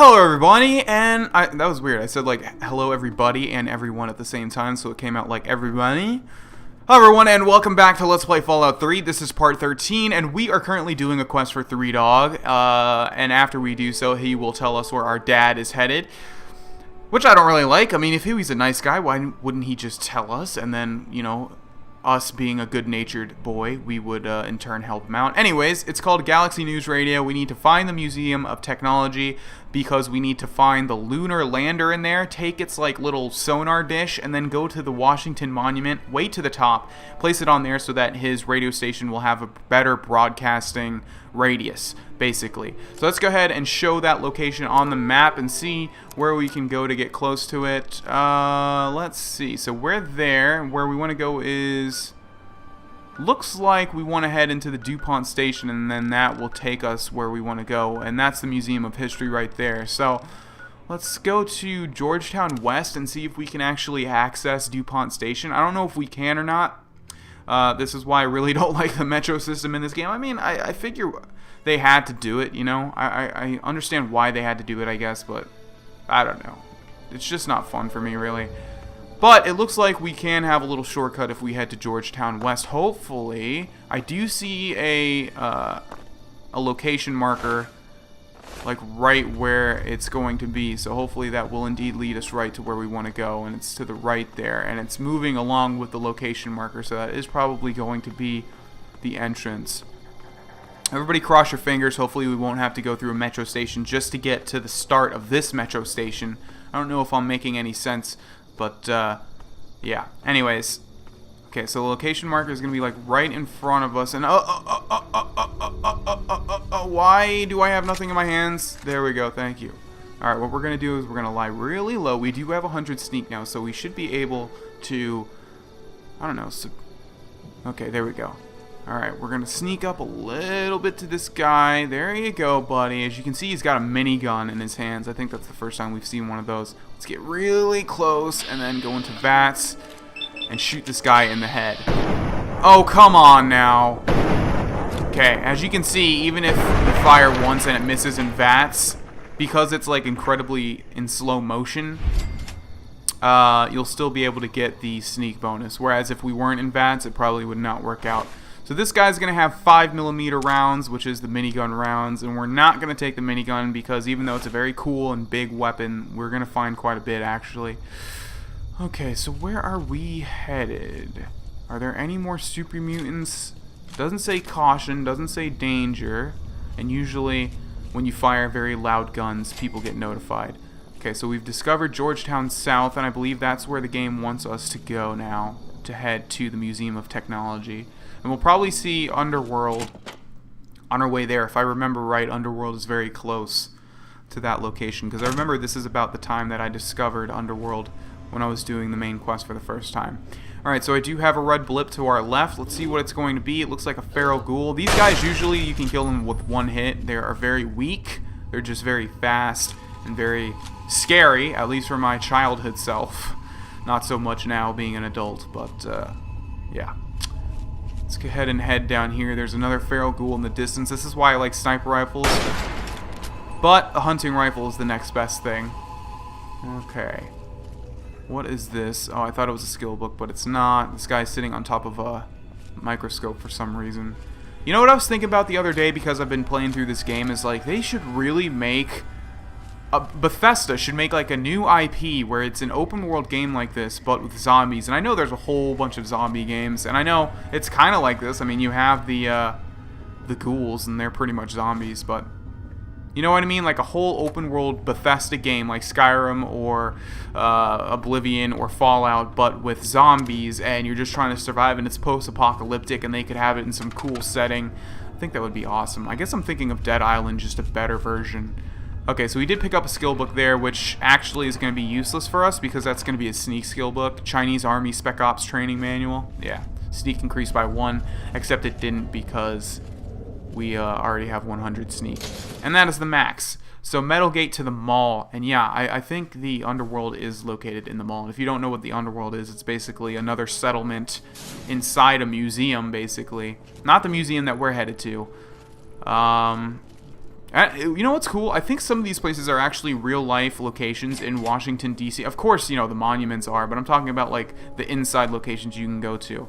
Hello everybody, and that was weird. I said like hello everybody and everyone at the same time, so it came out like everybody. Hello everyone, and welcome back to Let's Play Fallout 3. This is part 13, and we are currently doing a quest for Three Dog. And after we do so, he will tell us where our dad is headed, which I don't really like. I mean, if he was a nice guy, why wouldn't he just tell us, and then, you know, us being a good-natured boy, we would in turn help him out. Anyways, it's called Galaxy News Radio. We need to find the Museum of Technology because we need to find the Lunar Lander in there, take its like little sonar dish, and then go to the Washington Monument, wait to the top, place it on there so that his radio station will have a better broadcasting radius, basically. So let's go ahead and show that location on the map and see where we can go to get close to it. Let's see. So we're there. Where we want to go is... looks like we want to head into the DuPont station, and then that will take us where we want to go. And that's the Museum of History right there. So let's go to Georgetown West and see if we can actually access DuPont station. I don't know if we can or not. This is why I really don't like the metro system in this game. I mean, I figure they had to do it, you know. I understand why they had to do it, I guess, but I don't know. It's just not fun for me, really. But it looks like we can have a little shortcut if we head to Georgetown West. Hopefully, I do see a location marker, like right where it's going to be. So hopefully that will indeed lead us right to where we want to go. And it's to the right there. And it's moving along with the location marker. So that is probably going to be the entrance. Everybody cross your fingers. Hopefully we won't have to go through a metro station just to get to the start of this metro station. I don't know if I'm making any sense. But, yeah. Anyways. Okay, so the location marker is going to be, like, right in front of us. And, why do I have nothing in my hands? There we go. Thank you. Alright, what we're going to do is we're going to lie really low. We do have 100 sneak now, so we should be able to... I don't know. So, okay, there we go. Alright, we're going to sneak up a little bit to this guy. There you go, buddy. As you can see, he's got a minigun in his hands. I think that's the first time we've seen one of those. Let's get really close and then go into VATS and shoot this guy in the head. Oh, come on now. Okay, as you can see, even if you fire once and it misses in VATS, because it's like incredibly in slow motion, you'll still be able to get the sneak bonus. Whereas if we weren't in VATS, it probably would not work out. So this guy's going to have 5mm rounds, which is the minigun rounds, and we're not going to take the minigun because even though it's a very cool and big weapon, we're going to find quite a bit, actually. Okay, so where are we headed? Are there any more super mutants? Doesn't say caution, doesn't say danger, and usually when you fire very loud guns, people get notified. Okay, so we've discovered Georgetown South, and I believe that's where the game wants us to go now, to head to the Museum of Technology. And we'll probably see Underworld on our way there. If I remember right, Underworld is very close to that location. Because I remember this is about the time that I discovered Underworld when I was doing the main quest for the first time. Alright, so I do have a red blip to our left. Let's see what it's going to be. It looks like a feral ghoul. These guys, usually you can kill them with one hit. They are very weak. They're just very fast and very scary, at least for my childhood self. Not so much now being an adult, but yeah. Let's go ahead and head down here. There's another feral ghoul in the distance. This is why I like sniper rifles. But a hunting rifle is the next best thing. Okay. What is this? Oh, I thought it was a skill book, but it's not. This guy's sitting on top of a microscope for some reason. You know what I was thinking about the other day because I've been playing through this game is like they should really make... Bethesda should make like a new IP where it's an open world game like this but with zombies. And I know there's a whole bunch of zombie games, and I know it's kind of like this. I mean, you have the ghouls and they're pretty much zombies, but you know what I mean? Like a whole open world Bethesda game like Skyrim or Oblivion or Fallout, but with zombies, and you're just trying to survive and it's post-apocalyptic and they could have it in some cool setting. I think that would be awesome. I guess I'm thinking of Dead Island, just a better version. Okay, so we did pick up a skill book there, which actually is going to be useless for us because that's going to be a sneak skill book. Chinese Army Spec Ops Training Manual. Yeah, sneak increased by 1, except it didn't because we already have 100 sneak. And that is the max. So Metal Gate to the mall. And yeah, I think the Underworld is located in the mall. And if you don't know what the Underworld is, it's basically another settlement inside a museum, basically. Not the museum that we're headed to. You know what's cool? I think some of these places are actually real-life locations in Washington, D.C. Of course, you know, the monuments are, but I'm talking about, like, the inside locations you can go to.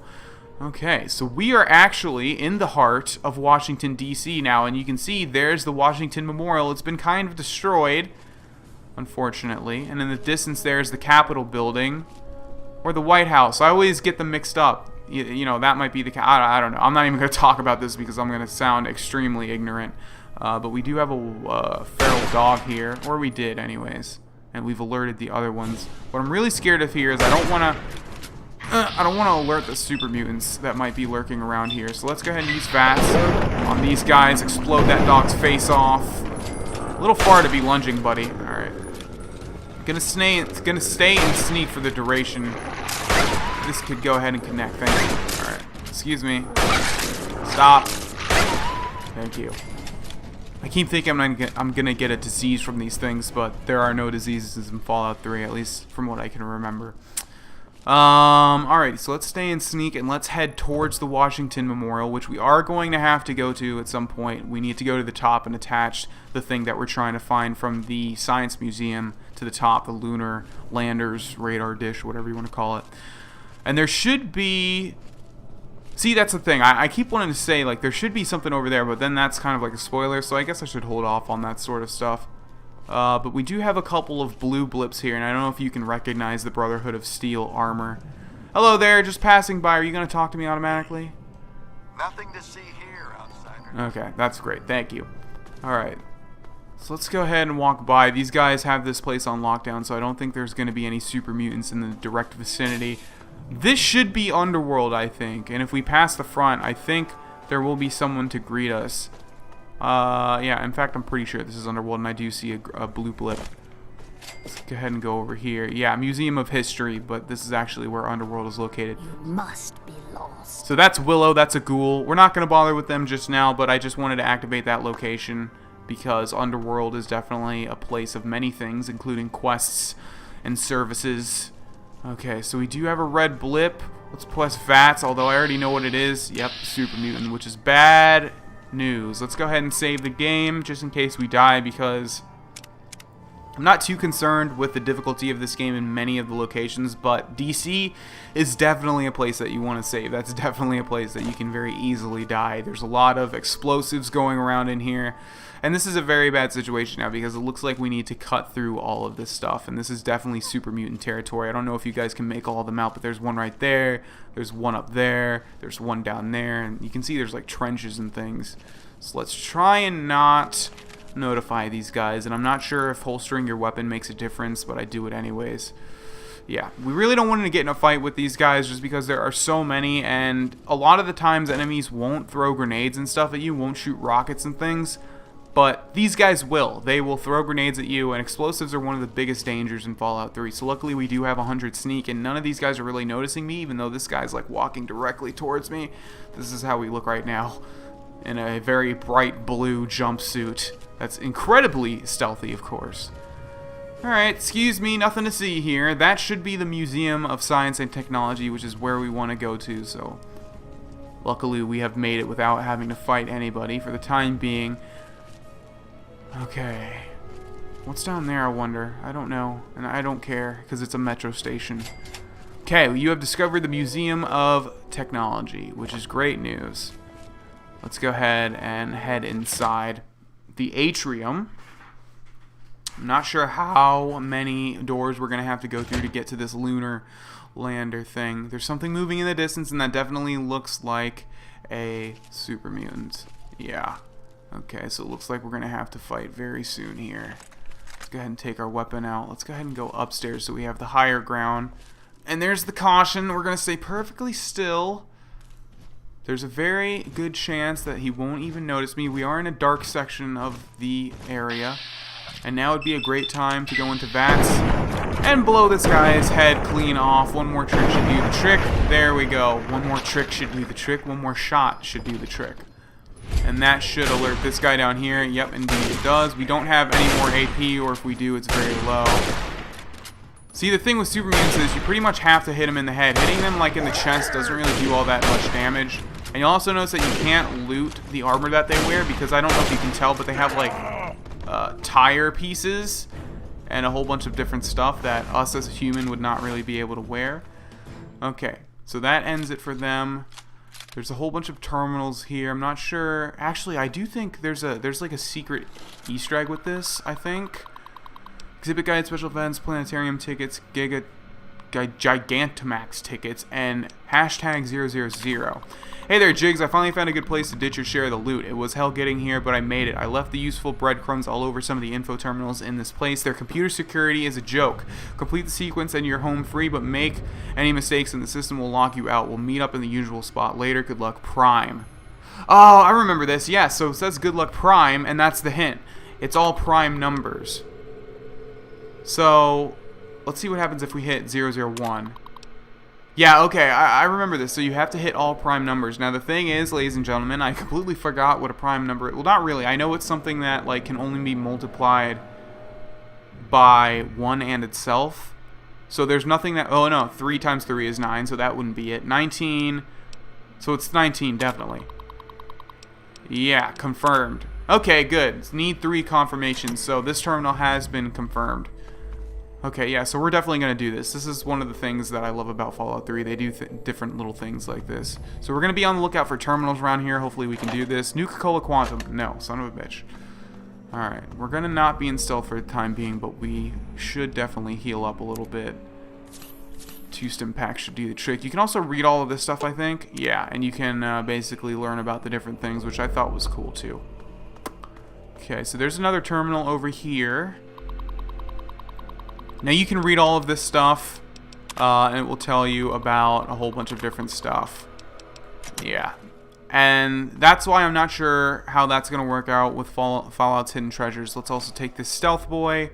Okay, so we are actually in the heart of Washington, D.C. now, and you can see there's the Washington Memorial. It's been kind of destroyed, unfortunately. And in the distance there's the Capitol building, or the White House. I always get them mixed up. You know, that might be the... I don't know. I'm not even going to talk about this because I'm going to sound extremely ignorant. But we do have a feral dog here, or we did anyways. And we've alerted the other ones. What I'm really scared of here is I don't want to alert the super mutants that might be lurking around here. So let's go ahead and use VATS on these guys. Explode that dog's face off. A little far to be lunging, buddy. Alright. Gonna stay and sneak for the duration. This could go ahead and connect. Thank you. Alright. Excuse me. Stop. Thank you. I keep thinking I'm gonna get a disease from these things, but there are no diseases in Fallout 3, at least from what I can remember. Alright, so let's stay and sneak, and let's head towards the Washington Memorial, which we are going to have to go to at some point. We need to go to the top and attach the thing that we're trying to find from the Science Museum to the top, the Lunar Lander's radar dish, whatever you want to call it. And there should be... See, that's the thing. I keep wanting to say, like, there should be something over there, but then that's kind of like a spoiler, so I guess I should hold off on that sort of stuff. But we do have a couple of blue blips here, and I don't know if you can recognize the Brotherhood of Steel armor. Hello there, just passing by. Are you going to talk to me automatically? Nothing to see here, outsider. Okay, that's great. Thank you. Alright. So let's go ahead and walk by. These guys have this place on lockdown, so I don't think there's going to be any super mutants in the direct vicinity. This should be Underworld, I think. And if we pass the front, I think there will be someone to greet us. Yeah, in fact, I'm pretty sure this is Underworld, and I do see a blue blip. Let's go ahead and go over here. Yeah, Museum of History, but this is actually where Underworld is located. You must be lost. So that's Willow, that's a ghoul. We're not going to bother with them just now, but I just wanted to activate that location because Underworld is definitely a place of many things, including quests and services. Okay, so we do have a red blip. Let's press VATS, although I already know what it is. Yep, Super Mutant, which is bad news. Let's go ahead and save the game just in case we die, because I'm not too concerned with the difficulty of this game in many of the locations, but DC is definitely a place that you want to save. That's definitely a place that you can very easily die. There's a lot of explosives going around in here, and this is a very bad situation now because it looks like we need to cut through all of this stuff, and this is definitely super mutant territory. I don't know if you guys can make all of them out, but there's one right there, there's one up there, there's one down there, and you can see there's like trenches and things. So let's try and not notify these guys, and I'm not sure if holstering your weapon makes a difference, but I do it anyways. Yeah, we really don't want to get in a fight with these guys just because there are so many, and a lot of the times enemies won't throw grenades and stuff at you, won't shoot rockets and things, but these guys will. They will throw grenades at you, and explosives are one of the biggest dangers in Fallout 3. So luckily we do have 100 sneak, and none of these guys are really noticing me, even though this guy's like walking directly towards me. This is how we look right now, in a very bright blue jumpsuit. That's incredibly stealthy, of course. Alright, excuse me, nothing to see here. That should be the Museum of Science and Technology, which is where we want to go to, so luckily we have made it without having to fight anybody for the time being. Okay. What's down there, I wonder? I don't know, and I don't care, because it's a metro station. Okay, you have discovered the Museum of Technology, which is great news. Let's go ahead and head inside the atrium. I'm not sure how many doors we're going to have to go through to get to this Lunar Lander thing. There's something moving in the distance, and that definitely looks like a super mutant. Yeah. Okay, so it looks like we're going to have to fight very soon here. Let's go ahead and take our weapon out. Let's go ahead and go upstairs so we have the higher ground. And there's the caution. We're going to stay perfectly still. There's a very good chance that he won't even notice me. We are in a dark section of the area. And now would be a great time to go into VATS and blow this guy's head clean off. One more trick should do the trick. There we go. One more trick should do the trick. One more shot should do the trick. And that should alert this guy down here. Yep, indeed it does. We don't have any more AP, or if we do, it's very low. See, the thing with super mutants is you pretty much have to hit them in the head. Hitting them like in the chest doesn't really do all that much damage. And you'll also notice that you can't loot the armor that they wear, because I don't know if you can tell, but they have like tire pieces and a whole bunch of different stuff that us as a human would not really be able to wear. Okay, so that ends it for them. There's a whole bunch of terminals here. I'm not sure. Actually, I do think there's like a secret Easter egg with this, I think. Exhibit guide, special events, planetarium tickets, Gigantamax tickets, and hashtag 000. Hey there, Jigs. I finally found a good place to ditch your share of the loot. It was hell getting here, but I made it. I left the useful breadcrumbs all over some of the info terminals in this place. Their computer security is a joke. Complete the sequence and you're home free, but make any mistakes and the system will lock you out. We'll meet up in the usual spot later. Good luck, Prime. Oh, I remember this. Yeah, so it says good luck, Prime, and that's the hint. It's all prime numbers. So let's see what happens if we hit 001. Yeah, okay, I remember this. So you have to hit all prime numbers. Now the thing is, ladies and gentlemen, I completely forgot what a prime number... Well, not really. I know it's something that like can only be multiplied by 1 and itself. So there's nothing that... Oh, no, 3 times 3 is 9, so that wouldn't be it. 19... So it's 19, definitely. Yeah, confirmed. Okay, good. Need 3 confirmations. So this terminal has been confirmed. Okay, yeah, so we're definitely going to do this. This is one of the things that I love about Fallout 3. They do different little things like this. So we're going to be on the lookout for terminals around here. Hopefully we can do this. Nuka-Cola Quantum. No, son of a bitch. Alright, we're going to not be in stealth for the time being, but we should definitely heal up a little bit. 2 stim packs should do the trick. You can also read all of this stuff, I think. Yeah, and you can basically learn about the different things, which I thought was cool, too. Okay, so there's another terminal over here. Now you can read all of this stuff, and it will tell you about a whole bunch of different stuff. Yeah. And that's why I'm not sure how that's going to work out with Fallout's hidden treasures. Let's also take this stealth boy,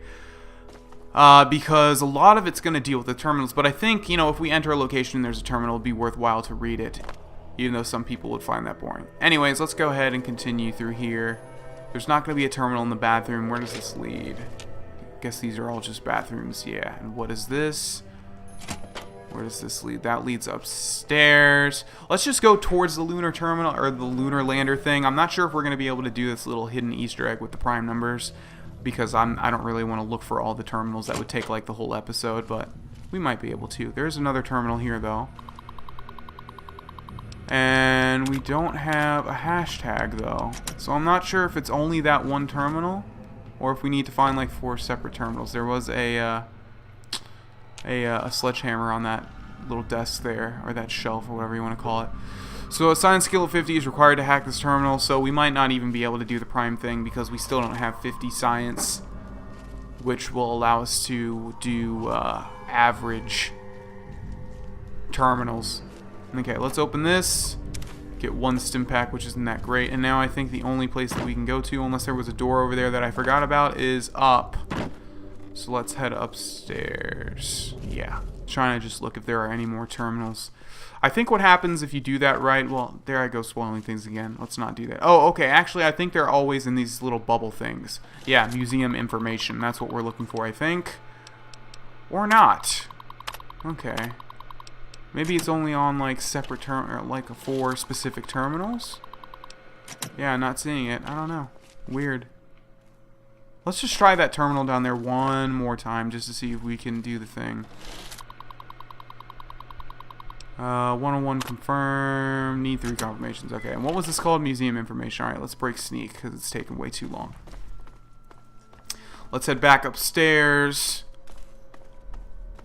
because a lot of it's going to deal with the terminals. But I think, you know, if we enter a location and there's a terminal, it'd be worthwhile to read it, even though some people would find that boring. Anyways, let's go ahead and continue through here. There's not going to be a terminal in the bathroom. Where does this lead? Guess these are all just bathrooms. Yeah. And what is this? Where does this lead? That leads upstairs. Let's just go towards the lunar terminal, or the lunar lander thing. I'm not sure if we're going to be able to do this little hidden Easter egg with the prime numbers, because I don't really want to look for all the terminals. That would take like the whole episode, but we might be able to. There's another terminal here though, and we don't have a hashtag though, so I'm not sure if it's only that one terminal, or if we need to find like 4 separate terminals. There was a sledgehammer on that little desk there, or that shelf, or whatever you want to call it. So a science skill of 50 is required to hack this terminal, so we might not even be able to do the prime thing because we still don't have 50 science, which will allow us to do average terminals. Okay, let's open this. Get 1 stim pack, which isn't that great. And now I think the only place that we can go to, unless there was a door over there that I forgot about, is up. So let's head upstairs. Yeah, trying to just look if there are any more terminals. I think what happens if you do that right, well, there I go spoiling things again. Let's not do that. Oh, okay, actually I think they're always in these little bubble things. Yeah, museum information. That's what we're looking for, I think. Or not. Okay. Maybe it's only on like separate like 4 specific terminals. Yeah, not seeing it. I don't know. Weird. Let's just try that terminal down there one more time just to see if we can do the thing. 101 confirm. Need 3 confirmations. Okay, and what was this called? Museum information. Alright, let's break sneak because it's taken way too long. Let's head back upstairs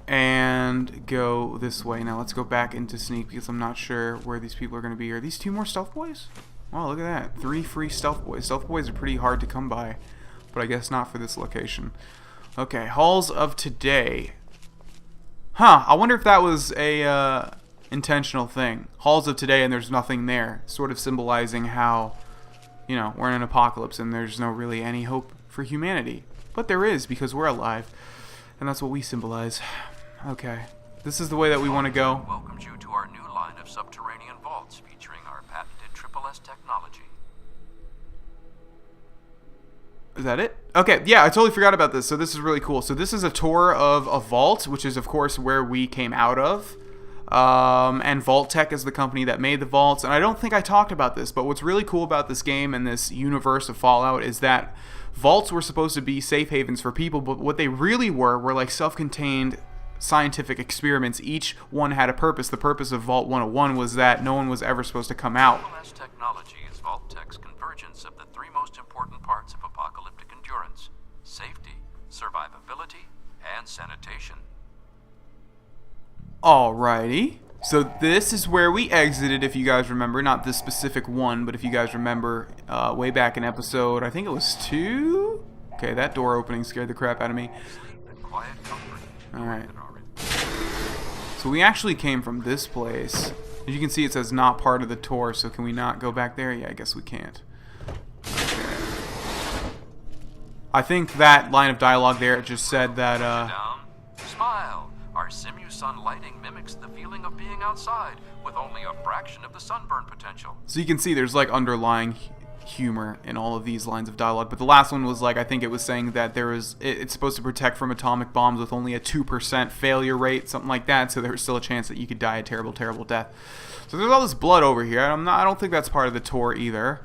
and go this way. Now let's go back into sneak because I'm not sure where these people are going to be. Are these 2 more stealth boys? Oh, look at that. 3 free stealth boys. Stealth boys are pretty hard to come by, but I guess not for this location. Okay, halls of today. Huh, I wonder if that was a intentional thing. Halls of today and there's nothing there. Sort of symbolizing how, you know, we're in an apocalypse and there's no really any hope for humanity. But there is, because we're alive. And that's what we symbolize. Okay. This is the way that we want to go. Welcomes you to our new line of subterranean vaults featuring our patented SSS technology. Is that it? Okay, yeah, I totally forgot about this. So this is really cool. So this is a tour of a vault, which is, of course, where we came out of. And Vault Tech is the company that made the vaults. And I don't think I talked about this, but what's really cool about this game and this universe of Fallout is that vaults were supposed to be safe havens for people, but what they really were like self-contained scientific experiments. Each one had a purpose. The purpose of Vault 101 was that no one was ever supposed to come out. Nonetheless, technology is Vault Tech's convergence of the three most important parts of apocalyptic endurance: safety, survivability, and sanitation. Alrighty. So this is where we exited, if you guys remember. Not this specific one, but if you guys remember way back in episode, I think it was 2? Okay, that door opening scared the crap out of me. Alright. So we actually came from this place. As you can see, it says not part of the tour, so can we not go back there? Yeah, I guess we can't. Okay. I think that line of dialogue there, it just said that, Down. Smile. Our Simu-Sun lighting mimics the feeling of being outside, with only a fraction of the sunburn potential. So you can see there's like underlying humor in all of these lines of dialogue, but the last one was like, I think it was saying that it's supposed to protect from atomic bombs with only a 2% failure rate, something like that, so there's still a chance that you could die a terrible, terrible death. So there's all this blood over here. I don't think that's part of the tour either.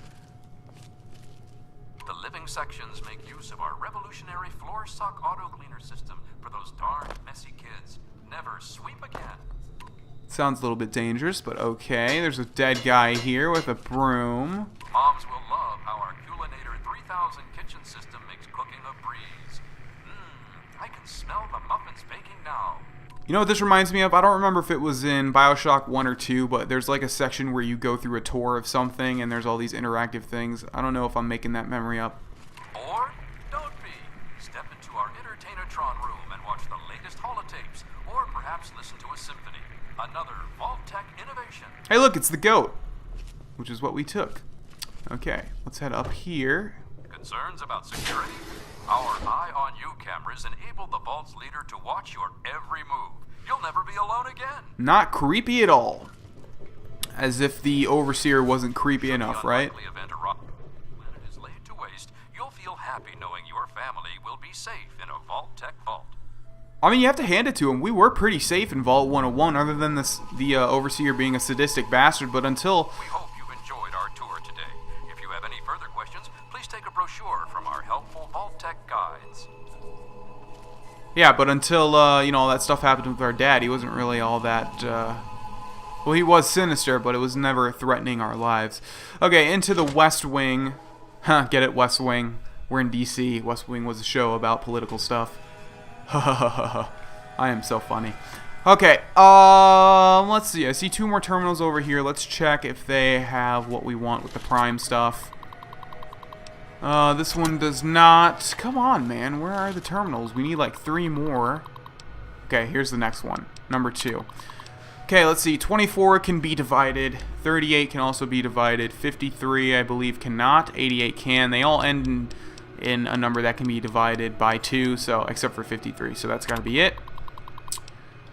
The living sections make use of our revolutionary floor sock auto cleaner system for those darn messy kids. Never sweep again. Sounds a little bit dangerous, but okay. There's a dead guy here with a broom. Moms will love how our Culinator 3000 kitchen system makes cooking a breeze. I can smell the muffins baking now. You know what this reminds me of? I don't remember if it was in BioShock 1 or 2, but there's like a section where you go through a tour of something and there's all these interactive things. I don't know if I'm making that memory up. Or don't be. Step into our Entertainatron room and watch the latest holotapes, or perhaps listen to a symphony. Another Vault Tech innovation. Hey look, it's the goat, which is what we took. Okay, let's head up here. Concerns about security? Our Eye on You cameras enable the Vault's leader to watch your every move. You'll never be alone again. Not creepy at all. As if the Overseer wasn't creepy enough, right? Event when it is laid to waste, you'll feel happy knowing your family will be safe in a Vault Tech vault. I mean, you have to hand it to him. We were pretty safe in Vault 101, other than the Overseer being a sadistic bastard, but until... We hope you've enjoyed our tour today. If you have any further questions, please take a brochure from our helpful Vault Tech guides. Yeah, but until, you know, all that stuff happened with our dad, he wasn't really all that, well, he was sinister, but it was never threatening our lives. Okay, into the West Wing. Huh, get it, West Wing. We're in D.C. West Wing was a show about political stuff. I am so funny. Okay, let's see. I see 2 more terminals over here. Let's check if they have what we want with the Prime stuff. This one does not. Come on, man. Where are the terminals? We need like 3 more. Okay, here's the next one. Number 2. Okay, let's see. 24 can be divided. 38 can also be divided. 53, I believe, cannot. 88 can. They all end in a number that can be divided by 2, so except for 53. So that's got to be it.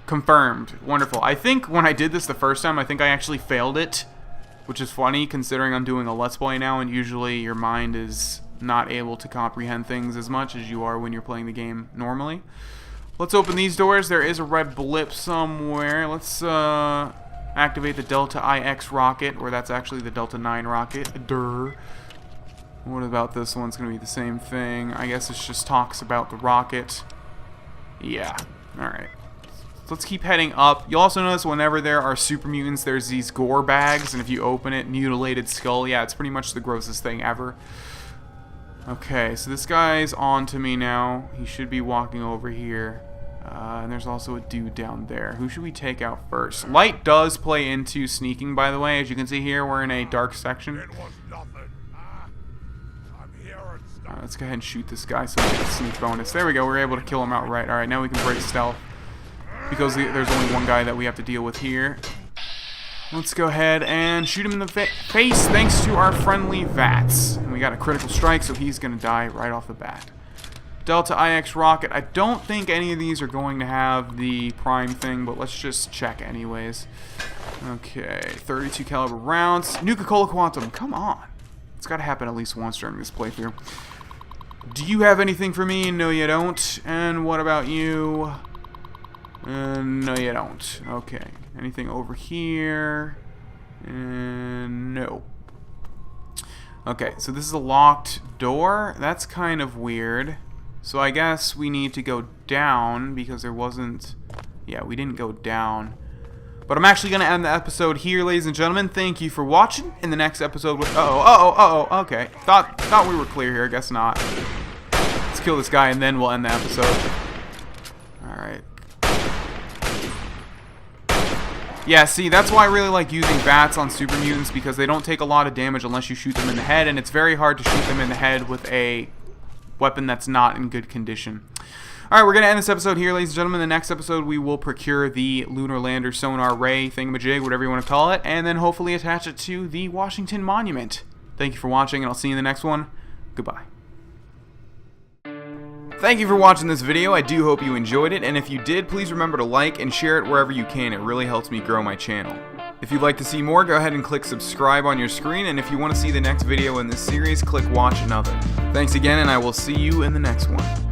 Confirmed. Wonderful. I think when I did this the first time, I think I actually failed it, which is funny considering I'm doing a Let's Play now, and usually your mind is not able to comprehend things as much as you are when you're playing the game normally. Let's open these doors. There is a red blip somewhere. Let's activate the Delta IX rocket, or that's actually the Delta 9 rocket. Durr. What about this one? It's going to be the same thing. I guess it just talks about the rocket. Yeah. Alright. Let's keep heading up. You'll also notice whenever there are super mutants, there's these gore bags, and if you open it, mutilated skull. Yeah, it's pretty much the grossest thing ever. Okay, so this guy's on to me now. He should be walking over here. And there's also a dude down there. Who should we take out first? Light does play into sneaking, by the way. As you can see here, we're in a dark section. Let's go ahead and shoot this guy so we get a sneak bonus. There we go. We're able to kill him outright. Alright, now we can break stealth, because there's only one guy that we have to deal with here. Let's go ahead and shoot him in the face thanks to our friendly VATS. And we got a critical strike, so he's going to die right off the bat. Delta IX rocket. I don't think any of these are going to have the prime thing, but let's just check anyways. Okay, 32 caliber rounds. Nuka-Cola Quantum, come on. It's got to happen at least once during this playthrough. Do you have anything for me? No, you don't. And what about you? No, you don't. Okay. Anything over here? No. Okay, so this is a locked door. That's kind of weird. So I guess we need to go down because there wasn't... Yeah, we didn't go down. But I'm actually going to end the episode here, ladies and gentlemen. Thank you for watching. In the next episode... Okay. Thought we were clear here. I guess not. Let's kill this guy and then we'll end the episode. Alright. Yeah, see, that's why I really like using bats on super mutants, because they don't take a lot of damage unless you shoot them in the head, and it's very hard to shoot them in the head with a weapon that's not in good condition. Alright, we're going to end this episode here, ladies and gentlemen. In the next episode, we will procure the Lunar Lander sonar ray thingamajig, whatever you want to call it, and then hopefully attach it to the Washington Monument. Thank you for watching, and I'll see you in the next one. Goodbye. Thank you for watching this video. I do hope you enjoyed it, and if you did, please remember to like and share it wherever you can. It really helps me grow my channel. If you'd like to see more, go ahead and click subscribe on your screen, and if you want to see the next video in this series, click watch another. Thanks again, and I will see you in the next one.